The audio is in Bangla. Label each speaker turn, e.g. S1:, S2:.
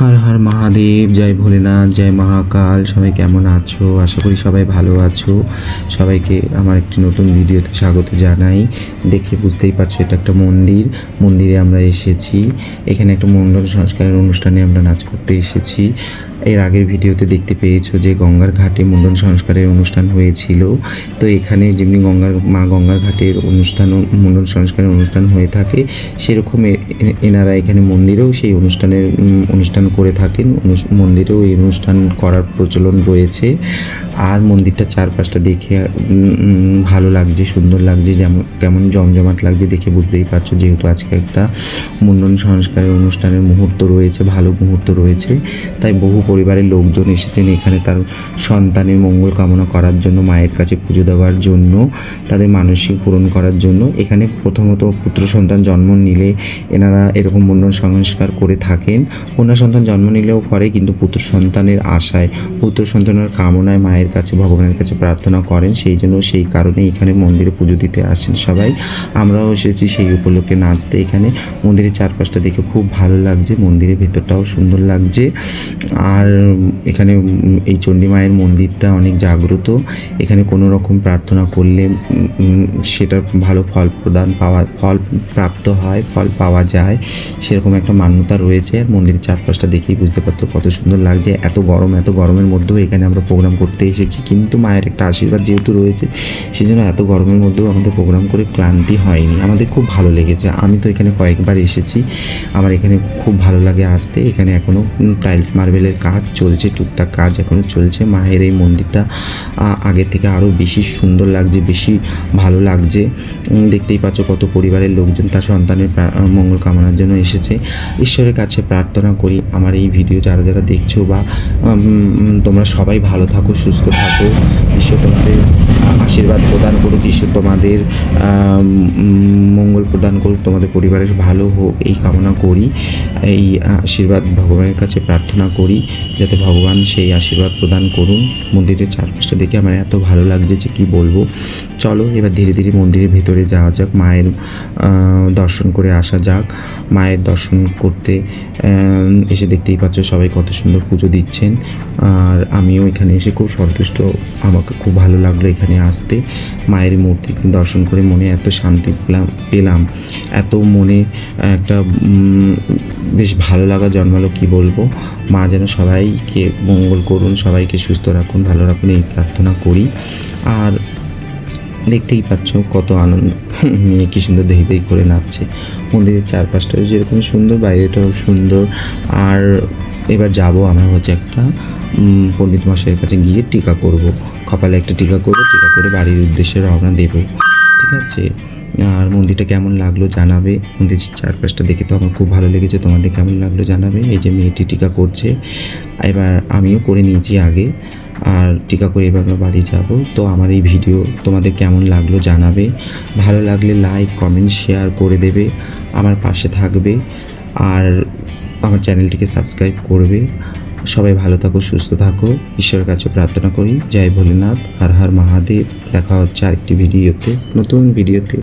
S1: হর হর মহাদেব, জয় ভোলেনাথ, জয় মহাকাল। সবাই কেমন আছো? আশা করি সবাই ভালো আছো। সবাইকে আমার একটি নতুন ভিডিওতে স্বাগত জানাই। দেখে বুঝতেই পারছো এটা একটা মন্দিরে আমরা এসেছি। এখানে একটা মণ্ডল সংস্কারের অনুষ্ঠানে আমরা নাচ করতে এসেছি। এর আগের ভিডিওতে দেখতে পেয়েছো যে গঙ্গার ঘাটে মুন্ডন সংস্কারের অনুষ্ঠান হয়েছিল। তো এখানে যেমনি গঙ্গার ঘাটের মুন্ডন সংস্কারের অনুষ্ঠান হয়ে থাকে, সেরকম এনারা এখানে মন্দিরেও সেই অনুষ্ঠান করে থাকেন। মন্দিরেও এই অনুষ্ঠান করার প্রচলন রয়েছে। আর মন্দিরটা চারপাশটা দেখে ভালো লাগছে, সুন্দর লাগছে, কেমন জমজমাট লাগছে দেখে বুঝতেই পারছো। যেহেতু আজকে একটা মুন্ডন সংস্কারের অনুষ্ঠানের মুহূর্ত রয়েছে, ভালো মুহূর্ত রয়েছে, তাই বহু পরিবারের লোকজন এসেছেন এখানে তার সন্তানের মঙ্গল কামনা করার জন্য, মায়ের কাছে পুজো দেওয়ার জন্য, তাদের মানসিক পূরণ করার জন্য। এখানে প্রথমত পুত্র সন্তান জন্ম নিলে এনারা এরকম মুন্ডন সংস্কার করে থাকেন। কন্যা সন্তান জন্ম নিলেও করে, কিন্তু পুত্র সন্তানের আশায়, পুত্র সন্তানের কামনায় মায়ের কাছে, ভগবানের কাছে প্রার্থনা করেন। সেই কারণে এখানে মন্দিরে পুজো দিতে আসেন সবাই। আমরাও এসেছি সেই উপলক্ষে নাচতে। এখানে মন্দিরের চারপাশটা দেখে খুব ভালো লাগছে, মন্দিরের ভেতরটাও সুন্দর লাগছে। আর এখানে এই চণ্ডী মায়ের মন্দিরটা অনেক জাগ্রত। এখানে কোনো রকম প্রার্থনা করলে সেটা ভালো ফল প্রাপ্ত হয়, ফল পাওয়া যায়, সেরকম একটা মান্যতা রয়েছে। আর মন্দিরের চারপাশটা দেখেই বুঝতে পারতো কত সুন্দর লাগছে। এত গরমের মধ্যেও এখানে আমরা প্রোগ্রাম করতে এসেছি, কিন্তু মায়ের একটা আশীর্বাদ যেহেতু রয়েছে, সেই জন্য এত গরমের মধ্যেও আমাদের প্রোগ্রাম করে ক্লান্তি হয়নি। আমাদের খুব ভালো লেগেছে। আমি তো এখানে কয়েকবার এসেছি, আমার এখানে খুব ভালো লাগে আসতে। এখানে এখনও টাইলস মার্বেলের কাজ চলছে, টুকটাক কাজ এখনও চলছে। মায়ের এই মন্দিরটা আগের থেকে আরও বেশি সুন্দর লাগছে, বেশি ভালো লাগছে। দেখতেই পাচ্ছ কত পরিবারের লোকজন তার সন্তানের মঙ্গল কামনার জন্য এসেছে। ঈশ্বরের কাছে প্রার্থনা করি আমার এই ভিডিও যারা দেখছো, বা তোমরা সবাই ভালো থাকো, সুস্থ থাকো। ঈশ্বর তোমাদের আশীর্বাদ প্রদান করুক, ঈশ্বর তোমাদের মঙ্গল প্রদান করুক, তোমাদের পরিবারের ভালো হোক, এই কামনা করি। এই আশীর্বাদ ভগবানের কাছে প্রার্থনা করি যাতে ভগবান সেই আশীর্বাদ প্রদান করুন। মন্দিরের চারপাশটা দেখে আমার এত ভালো লাগছে যে কি বলবো। চলো এবার ধীরে ধীরে মন্দিরের ভেতরে যাওয়া যাক, মায়ের দর্শন করে আসা যাক। মায়ের দর্শন করতে এসে দেখতেই পাচ্ছ সবাই কত সুন্দর পুজো দিচ্ছেন। আর আমিও এখানে এসে খুব সন্তুষ্ট, আমাকে খুব ভালো লাগলো এখানে আসতে। মায়ের মূর্তি দর্শন করে মনে এত শান্তি পেলাম, এত মনে একটা বেশ ভালো লাগা জন্মালো, কি বলবো। মা যেন সবাইকে মঙ্গল করুন, সবাইকে সুস্থ রাখুন, ভালো রাখুন, এই প্রার্থনা করি। আর দেখতেই পাচ্ছ কত আনন্দ, মেয়ে কি সুন্দর দেহি করে নাচছে। মন্দিরের চারপাশটাও যেরকম সুন্দর, বাইরেটাও সুন্দর। আর এবার যাব আমরা একটা পণ্ডিত মশাইয়ের কাছে গিয়ে টিকা করব, কপালে একটা টিকা করবো, টিকা করে বাড়ির উদ্দেশ্যে রওনা দেব, ঠিক আছে। আর মন্দিরটা কেমন লাগলো জানাবে। মন্দিরের চারপাশটা দেখে তো আমার খুব ভালো লেগেছে, তোমাদের কেমন লাগলো জানাবে। এই যে মেয়েটি টিকা করছে, এবার আমিও করে নিয়েছি আগে। আর টিকা করে এবার আমরা বাড়ি যাব। তো আমার এই ভিডিও তোমাদের কেমন লাগলো জানাবে। ভালো লাগলে লাইক, কমেন্ট, শেয়ার করে দেবে, আমার পাশে থাকবে, আর আমার চ্যানেলটিকে সাবস্ক্রাইব করবে। সবাই ভালো থাকো, সুস্থ থাকো, ঈশ্বরের কাছে প্রার্থনা করি। জয় ভোলেনাথ, হর হর মহাদেব। দেখা হচ্ছে আরেকটি ভিডিওতে, নতুন ভিডিওতে।